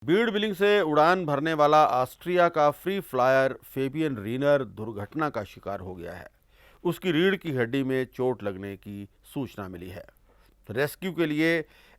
बीड़ बिलिंग से उड़ान भरने वाला ऑस्ट्रिया का फ्री फ्लायर फेबियन रीनर दुर्घटना का शिकार हो गया है। उसकी रीढ़ की हड्डी में चोट लगने की सूचना मिली है। रेस्क्यू के लिए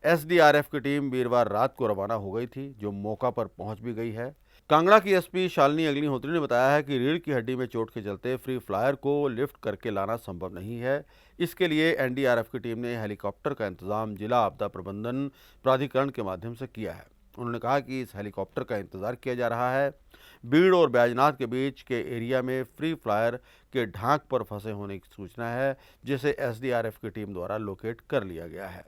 एसडीआरएफ की टीम वीरवार रात को रवाना हो गई थी, जो मौका पर पहुंच भी गई है। कांगड़ा की एसपी शालिनी अग्निहोत्री ने बताया है कि रीढ़ की हड्डी में चोट के चलते फ्री फ्लायर को लिफ्ट करके लाना संभव नहीं है। इसके लिए एनडीआरएफ की टीम ने हेलीकॉप्टर का इंतजाम जिला आपदा प्रबंधन प्राधिकरण के माध्यम से किया है। उन्होंने कहा कि इस हेलीकॉप्टर का इंतजार किया जा रहा है। बीड़ और बैजनाथ के बीच के एरिया में फ्री फ्लायर के ढांक पर फंसे होने की सूचना है, जिसे एसडीआरएफ की टीम द्वारा लोकेट कर लिया गया है।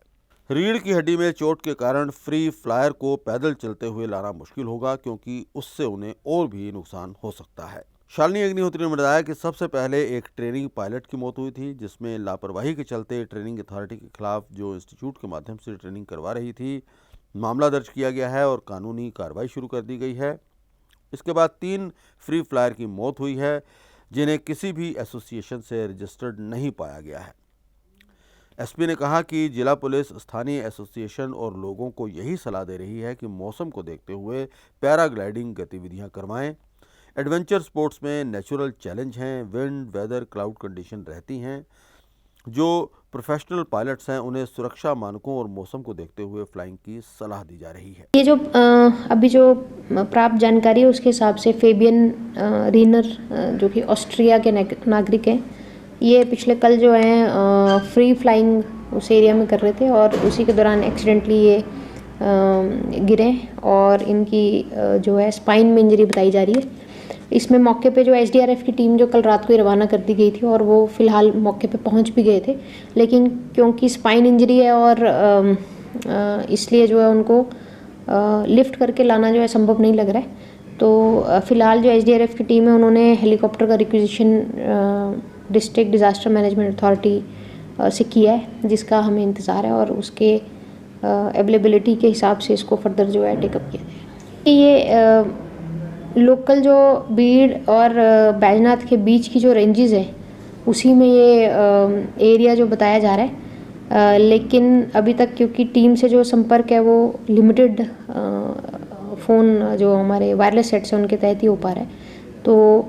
रीढ़ की हड्डी में चोट के कारण फ्री फ्लायर को पैदल चलते हुए लाना मुश्किल होगा, क्योंकि उससे उन्हें और भी नुकसान हो सकता है। शालिनी अग्निहोत्री ने बताया कि सबसे पहले एक ट्रेनिंग पायलट की मौत हुई थी, जिसमें लापरवाही के चलते ट्रेनिंग अथॉरिटी के खिलाफ जो इंस्टीट्यूट के माध्यम से ट्रेनिंग करवा रही थी, मामला दर्ज किया गया है और कानूनी कार्रवाई शुरू कर दी गई है। इसके बाद 3 फ्री फ्लायर की मौत हुई है, जिन्हें किसी भी एसोसिएशन से रजिस्टर्ड नहीं पाया गया है। एसपी ने कहा कि जिला पुलिस स्थानीय एसोसिएशन और लोगों को यही सलाह दे रही है कि मौसम को देखते हुए पैराग्लाइडिंग गतिविधियां करवाएं। एडवेंचर स्पोर्ट्स में नेचुरल चैलेंज हैं, विंड, वेदर, क्लाउड कंडीशन रहती हैं। जो प्रोफेशनल पायलट्स हैं, उन्हें सुरक्षा मानकों और मौसम को देखते हुए फ्लाइंग की सलाह दी जा रही है। ये जो अभी जो प्राप्त जानकारी है उसके हिसाब से फेबियन रीनर जो कि ऑस्ट्रिया के नागरिक हैं, ये पिछले कल जो हैं फ्री फ्लाइंग उस एरिया में कर रहे थे और उसी के दौरान एक्सीडेंटली ये गिरे और इनकी जो है स्पाइन में इंजरी बताई जा रही है। इसमें मौके पे जो एसडीआरएफ की टीम जो कल रात को ही रवाना कर दी गई थी और वो फ़िलहाल मौके पे पहुंच भी गए थे, लेकिन क्योंकि स्पाइन इंजरी है और इसलिए जो है उनको लिफ्ट करके लाना जो है संभव नहीं लग रहा है। तो फ़िलहाल जो एसडीआरएफ की टीम है उन्होंने हेलीकॉप्टर का requisition district disaster management authority से किया है, जिसका हमें इंतज़ार है और उसके अवेलेबिलिटी के हिसाब से इसको फर्दर जो है टेकअप किया जाएगा। ये लोकल जो बीड़ और बैजनाथ के बीच की जो रेंजेस हैं उसी में ये एरिया जो बताया जा रहा है, लेकिन अभी तक क्योंकि टीम से जो संपर्क है वो लिमिटेड फ़ोन जो हमारे वायरलेस सेट्स हैं उनके तहत ही हो पा रहा है। तो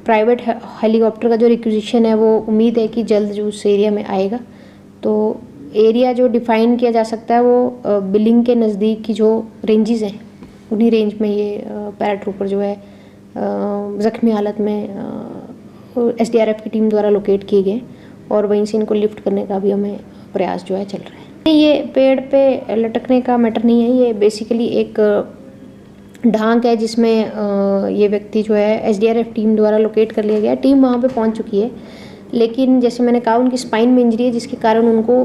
प्राइवेट हेलीकॉप्टर का जो रिक्विजिशन है वो उम्मीद है कि जल्द जो उस एरिया में आएगा। तो एरिया जो डिफ़ाइन किया जा सकता है वो बिलिंग के नज़दीक की जो रेंजेस हैं उन्हीं रेंज में ये पैराट्रूपर जो है ज़ख्मी हालत में एसडीआरएफ की टीम द्वारा लोकेट किए गए और वहीं से इनको लिफ्ट करने का भी हमें प्रयास जो है चल रहा है। ये पेड़ पे लटकने का मैटर नहीं है, ये बेसिकली एक ढांक है जिसमें ये व्यक्ति जो है एसडीआरएफ टीम द्वारा लोकेट कर लिया गया। टीम वहाँ पे पहुँच चुकी है, लेकिन जैसे मैंने कहा उनकी स्पाइन में इंजरी है, जिसके कारण उनको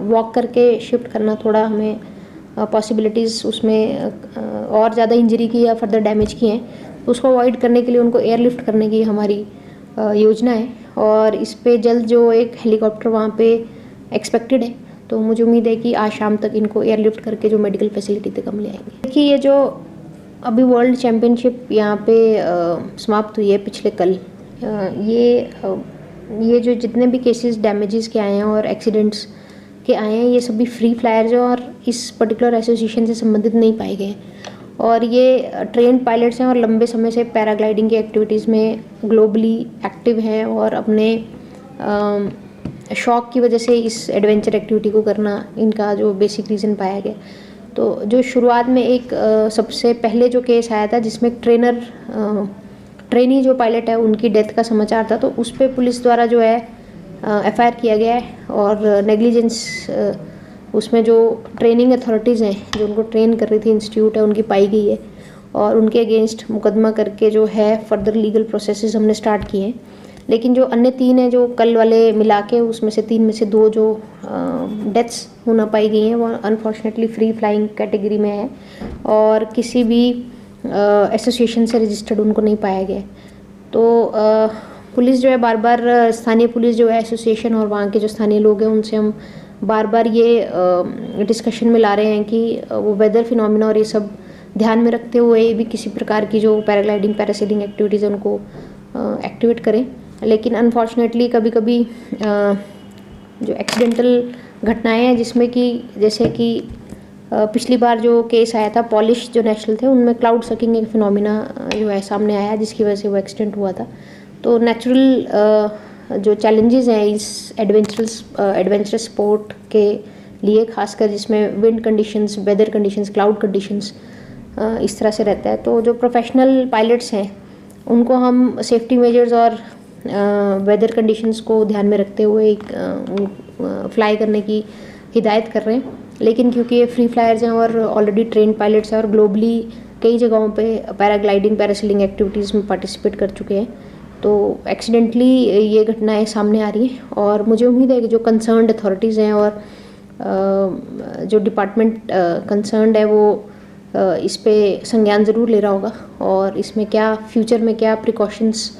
वॉक करके शिफ्ट करना थोड़ा हमें पॉसिबिलिटीज़ उसमें और ज़्यादा इंजरी की या फर्दर डैमेज की हैं, तो उसको अवॉइड करने के लिए उनको एयरलिफ्ट करने की हमारी योजना है और इस पे जल्द जो एक हेलीकॉप्टर वहाँ पे एक्सपेक्टेड है। तो मुझे उम्मीद है कि आज शाम तक इनको एयरलिफ्ट करके जो मेडिकल फैसिलिटी तक हम ले आएंगे। देखिए, ये जो अभी वर्ल्ड चैम्पियनशिप यहाँ पे समाप्त हुई है पिछले कल, ये जो जितने भी केसेस डैमेजेस के आए हैं और एक्सीडेंट्स के आए हैं, ये सभी फ्री फ्लायर्स और इस पर्टिकुलर एसोसिएशन से संबंधित नहीं पाए गए और ये ट्रेंड पायलट्स हैं और लंबे समय से पैराग्लाइडिंग की एक्टिविटीज़ में ग्लोबली एक्टिव हैं और अपने शौक की वजह से इस एडवेंचर एक्टिविटी को करना इनका जो बेसिक रीज़न पाया गया। तो जो शुरुआत में एक सबसे पहले जो केस आया था जिसमें ट्रेनी जो पायलट है उनकी डेथ का समाचार था, तो उस पर पुलिस द्वारा जो है एफआईआर किया गया है और नेग्लिजेंस उसमें जो ट्रेनिंग अथॉरिटीज़ हैं जो उनको ट्रेन कर रही थी, इंस्टीट्यूट है, उनकी पाई गई है और उनके अगेंस्ट मुकदमा करके जो है फर्दर लीगल प्रोसेसेस हमने स्टार्ट किए हैं। लेकिन जो अन्य 3 हैं जो कल वाले मिला के, उसमें से 3 में से 2 जो डेथ्स होना पाई गई हैं वो अनफॉर्चुनेटली फ्री फ्लाइंग कैटेगरी में है और किसी भी एसोसिएशन से रजिस्टर्ड उनको नहीं पाया गया। तो पुलिस जो है बार बार स्थानीय पुलिस जो है एसोसिएशन और वहाँ के जो स्थानीय लोग हैं उनसे हम बार बार ये डिस्कशन में ला रहे हैं कि वो वेदर फिनोमिना और ये सब ध्यान में रखते हुए भी किसी प्रकार की जो पैराग्लाइडिंग पैरासेलिंग एक्टिविटीज़ है उनको एक्टिवेट करें। लेकिन अनफॉर्चुनेटली कभी कभी जो एक्सीडेंटल घटनाएं हैं जिसमें कि जैसे कि पिछली बार जो केस आया था पॉलिश जो नेशनल थे उनमें क्लाउड सकिंग एक फिनोमिना जो है सामने आया जिसकी वजह से वो एक्सीडेंट हुआ था। तो नेचुरल जो चैलेंजेस हैं इस एडवेंचरस स्पोर्ट के लिए, खासकर जिसमें wind conditions, weather conditions, cloud conditions इस तरह से रहता है, तो जो प्रोफेशनल पायलट्स हैं उनको हम सेफ्टी मेजर्स और वेदर कंडीशंस को ध्यान में रखते हुए फ्लाई करने की हिदायत कर रहे हैं। लेकिन क्योंकि ये फ्री फ्लायर्स हैं और ऑलरेडी ट्रेंड पायलट्स हैं और ग्लोबली कई जगहों पे पैराग्लाइडिंग, पैरासेलिंग एक्टिविटीज़ में पार्टिसिपेट कर चुके हैं, तो एक्सीडेंटली ये घटनाएं सामने आ रही हैं। और मुझे उम्मीद है कि जो कंसर्न्ड अथॉरिटीज़ हैं और जो डिपार्टमेंट कंसर्न्ड है वो इस पे संज्ञान ज़रूर ले रहा होगा और इसमें क्या फ्यूचर में क्या प्रिकॉशंस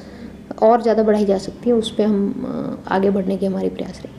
और ज़्यादा बढ़ाई जा सकती है उस पर हम आगे बढ़ने के हमारे प्रयास रहेंगे।